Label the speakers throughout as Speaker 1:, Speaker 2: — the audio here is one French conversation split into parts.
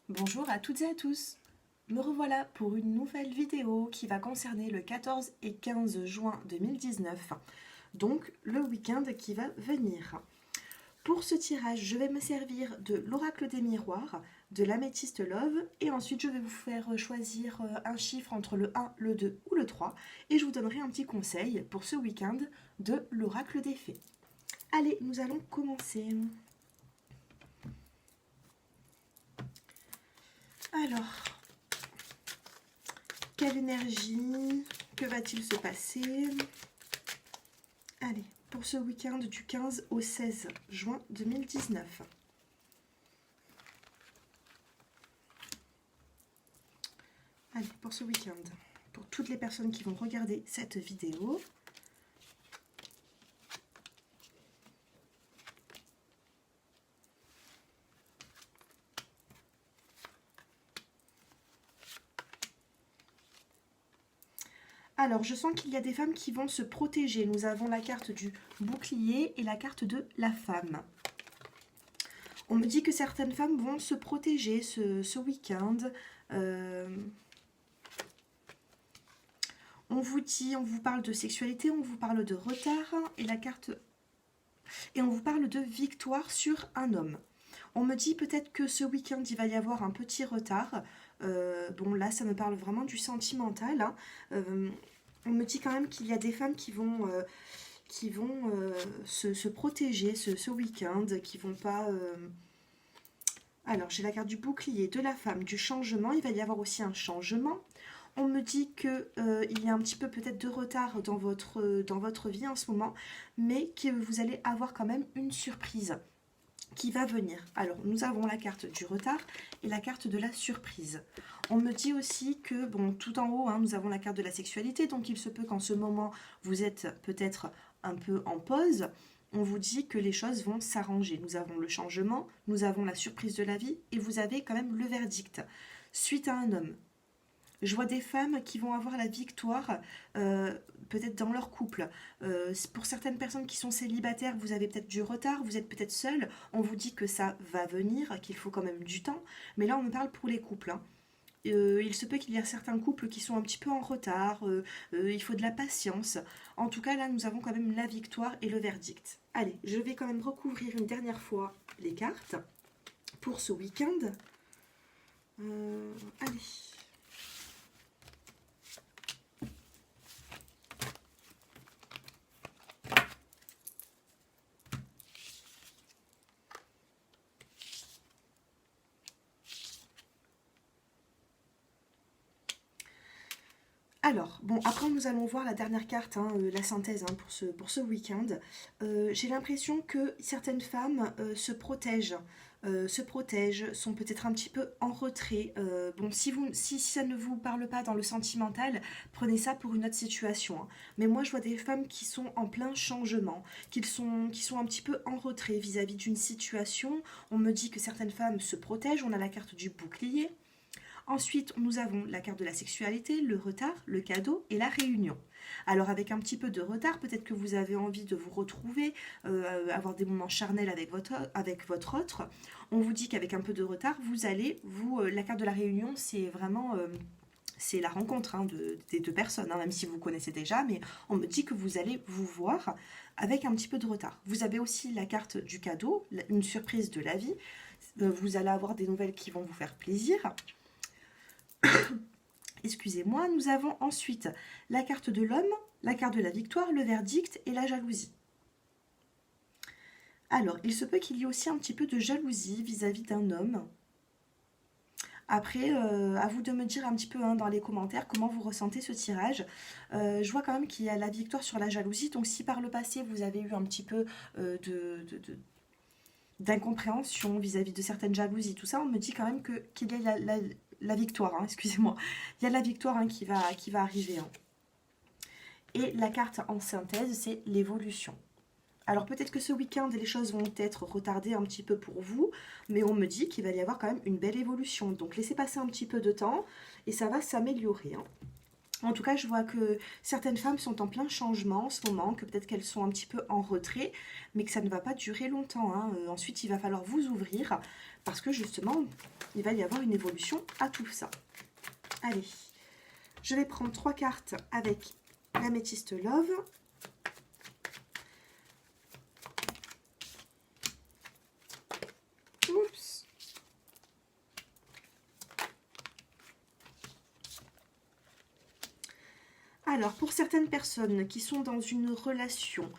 Speaker 1: Bonjour à toutes et à tous. Me revoilà pour une nouvelle vidéo qui va concerner le 14 et 15 juin 2019, donc le week-end qui va venir. Pour ce tirage, je vais me servir de l'oracle des miroirs, de l'améthyste love, et ensuite je vais vous faire choisir un chiffre entre le 1, le 2 ou le 3, et je vous donnerai un petit conseil pour ce week-end de l'oracle des fées. Allez, nous allons commencer. Alors, quelle énergie? Que va-t-il se passer? Allez, pour ce week-end du 15 au 16 juin 2019. Allez, pour ce week-end, pour toutes les personnes qui vont regarder cette vidéo. Alors, je sens qu'il y a des femmes qui vont se protéger. Nous avons la carte du bouclier et la carte de la femme. On me dit que certaines femmes vont se protéger ce week-end. On vous parle de sexualité, on vous parle de retard et la carte et on vous parle de victoire sur un homme. On me dit peut-être que ce week-end il va y avoir un petit retard. Bon là ça me parle vraiment du sentimental. Hein. On me dit quand même qu'il y a des femmes qui vont se protéger ce week-end, qui vont pas. Alors j'ai la carte du bouclier, de la femme, du changement. Il va y avoir aussi un changement. On me dit qu'il y a un petit peu peut-être de retard dans votre vie en ce moment, mais que vous allez avoir quand même une surprise qui va venir. Alors, nous avons la carte du retard et la carte de la surprise. On me dit aussi que, bon, tout en haut, hein, nous avons la carte de la sexualité, donc il se peut qu'en ce moment, vous êtes peut-être un peu en pause. On vous dit que les choses vont s'arranger. Nous avons le changement, nous avons la surprise de la vie et vous avez quand même le verdict. Suite à un homme, je vois des femmes qui vont avoir la victoire, peut-être dans leur couple. Pour certaines personnes qui sont célibataires, vous avez peut-être du retard, vous êtes peut-être seul. On vous dit que ça va venir, qu'il faut quand même du temps. Mais là, on me parle pour les couples. Hein. Il se peut qu'il y ait certains couples qui sont un petit peu en retard. Il faut de la patience. En tout cas, là, nous avons quand même la victoire et le verdict. Allez, je vais quand même recouvrir une dernière fois les cartes pour ce week-end. Allez. Alors, bon, après nous allons voir la dernière carte, hein, la synthèse hein, pour ce week-end. J'ai l'impression que certaines femmes se protègent, sont peut-être un petit peu en retrait. Bon, si ça ne vous parle pas dans le sentimental, prenez ça pour une autre situation. Hein. Mais moi, je vois des femmes qui sont en plein changement, qui sont un petit peu en retrait vis-à-vis d'une situation. On me dit que certaines femmes se protègent. On a la carte du bouclier. Ensuite, nous avons la carte de la sexualité, le retard, le cadeau et la réunion. Alors avec un petit peu de retard, peut-être que vous avez envie de vous retrouver, avoir des moments charnels avec votre autre. On vous dit qu'avec un peu de retard, la carte de la réunion, c'est vraiment c'est la rencontre hein, des deux personnes, hein, même si vous connaissez déjà, mais on me dit que vous allez vous voir avec un petit peu de retard. Vous avez aussi la carte du cadeau, une surprise de la vie. Vous allez avoir des nouvelles qui vont vous faire plaisir. Excusez-moi, nous avons ensuite la carte de l'homme, la carte de la victoire, le verdict et la jalousie. Alors, il se peut qu'il y ait aussi un petit peu de jalousie vis-à-vis d'un homme. Après, à vous de me dire un petit peu hein, dans les commentaires comment vous ressentez ce tirage. Je vois quand même qu'il y a la victoire sur la jalousie. Donc si par le passé vous avez eu un petit peu d'incompréhension vis-à-vis de certaines jalousies, tout ça, on me dit quand même qu'il y a la victoire, hein, excusez-moi. Il y a la victoire hein, qui va arriver. Hein. Et la carte en synthèse, c'est l'évolution. Alors peut-être que ce week-end, les choses vont être retardées un petit peu pour vous, mais on me dit qu'il va y avoir quand même une belle évolution. Donc laissez passer un petit peu de temps et ça va s'améliorer. Hein. En tout cas, je vois que certaines femmes sont en plein changement en ce moment, que peut-être qu'elles sont un petit peu en retrait, mais que ça ne va pas durer longtemps, hein. Ensuite, il va falloir vous ouvrir, parce que justement, il va y avoir une évolution à tout ça. Allez, je vais prendre 3 cartes avec l'améthyste Love. Oups. Alors, pour certaines personnes qui sont dans une relation,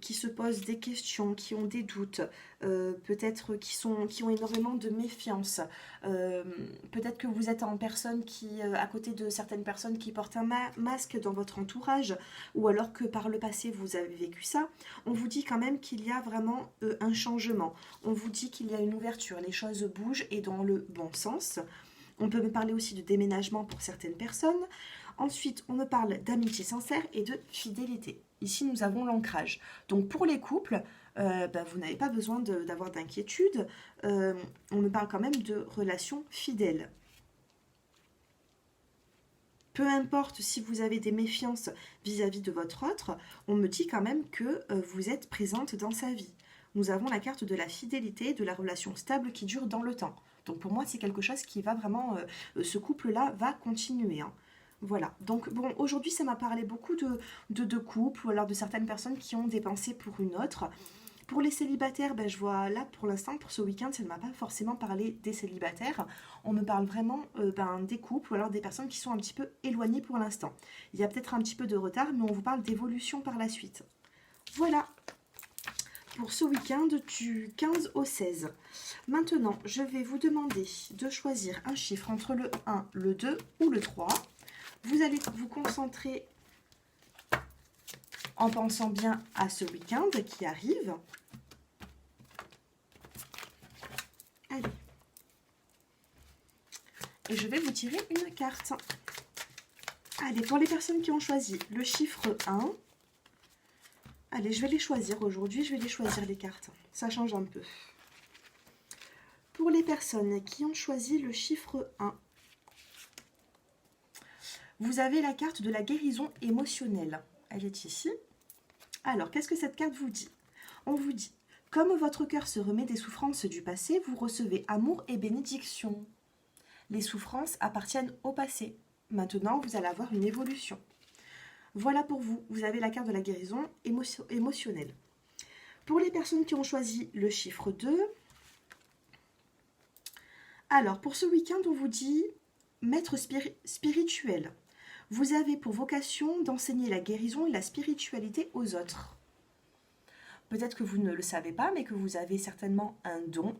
Speaker 1: qui se posent des questions, qui ont des doutes, peut-être qui ont énormément de méfiance, peut-être que vous êtes en personne qui, à côté de certaines personnes qui portent un masque dans votre entourage, ou alors que par le passé vous avez vécu ça, on vous dit quand même qu'il y a vraiment un changement. On vous dit qu'il y a une ouverture, les choses bougent et dans le bon sens. On peut me parler aussi de déménagement pour certaines personnes. Ensuite, on me parle d'amitié sincère et de fidélité. Ici, nous avons l'ancrage. Donc, pour les couples, vous n'avez pas besoin d'avoir d'inquiétude. On me parle quand même de relations fidèles. Peu importe si vous avez des méfiances vis-à-vis de votre autre, on me dit quand même que vous êtes présente dans sa vie. Nous avons la carte de la fidélité, de la relation stable qui dure dans le temps. Donc pour moi, c'est quelque chose qui va vraiment... ce couple-là va continuer, hein. Voilà, donc bon, aujourd'hui ça m'a parlé beaucoup de couples ou alors de certaines personnes qui ont des pensées pour une autre. Pour les célibataires, je vois là pour l'instant, pour ce week-end, ça ne m'a pas forcément parlé des célibataires. On me parle vraiment des couples ou alors des personnes qui sont un petit peu éloignées pour l'instant. Il y a peut-être un petit peu de retard, mais on vous parle d'évolution par la suite. Voilà pour ce week-end du 15 au 16. Maintenant, je vais vous demander de choisir un chiffre entre le 1, le 2 ou le 3. Vous allez vous concentrer en pensant bien à ce week-end qui arrive. Allez. Et je vais vous tirer une carte. Allez, pour les personnes qui ont choisi le chiffre 1, allez, je vais les choisir aujourd'hui, je vais les choisir les cartes. Ça change un peu. Pour les personnes qui ont choisi le chiffre 1, vous avez la carte de la guérison émotionnelle. Elle est ici. Alors, qu'est-ce que cette carte vous dit? On vous dit, comme votre cœur se remet des souffrances du passé, vous recevez amour et bénédiction. Les souffrances appartiennent au passé. Maintenant, vous allez avoir une évolution. Voilà pour vous. Vous avez la carte de la guérison émotionnelle. Pour les personnes qui ont choisi le chiffre 2, alors, pour ce week-end, on vous dit maître spirituel. Vous avez pour vocation d'enseigner la guérison et la spiritualité aux autres. Peut-être que vous ne le savez pas, mais que vous avez certainement un don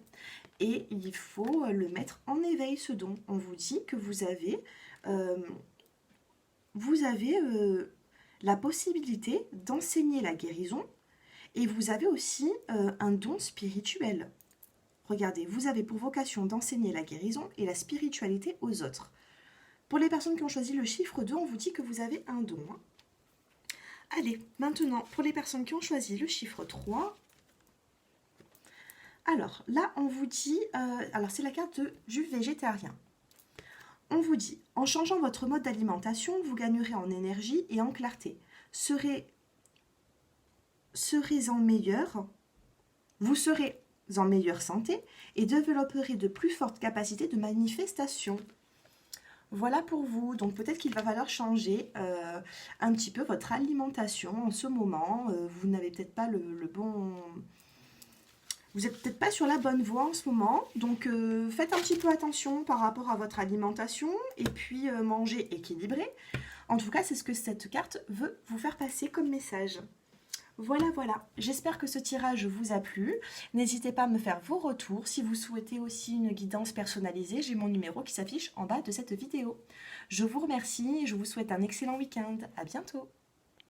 Speaker 1: et il faut le mettre en éveil, ce don. On vous dit que vous avez la possibilité d'enseigner la guérison et vous avez aussi un don spirituel. Regardez, vous avez pour vocation d'enseigner la guérison et la spiritualité aux autres. Pour les personnes qui ont choisi le chiffre 2, on vous dit que vous avez un don. Allez, maintenant, pour les personnes qui ont choisi le chiffre 3, alors là, on vous dit, alors c'est la carte du végétarien. On vous dit, en changeant votre mode d'alimentation, vous gagnerez en énergie et en clarté. Serez en meilleur, vous serez en meilleure santé et développerez de plus fortes capacités de manifestation. Voilà pour vous. Donc peut-être qu'il va falloir changer un petit peu votre alimentation en ce moment. Vous n'avez peut-être pas le bon... Vous n'êtes peut-être pas sur la bonne voie en ce moment. Donc faites un petit peu attention par rapport à votre alimentation et puis mangez équilibré. En tout cas, c'est ce que cette carte veut vous faire passer comme message. Voilà, voilà. J'espère que ce tirage vous a plu. N'hésitez pas à me faire vos retours. Si vous souhaitez aussi une guidance personnalisée, j'ai mon numéro qui s'affiche en bas de cette vidéo. Je vous remercie et je vous souhaite un excellent week-end. À bientôt.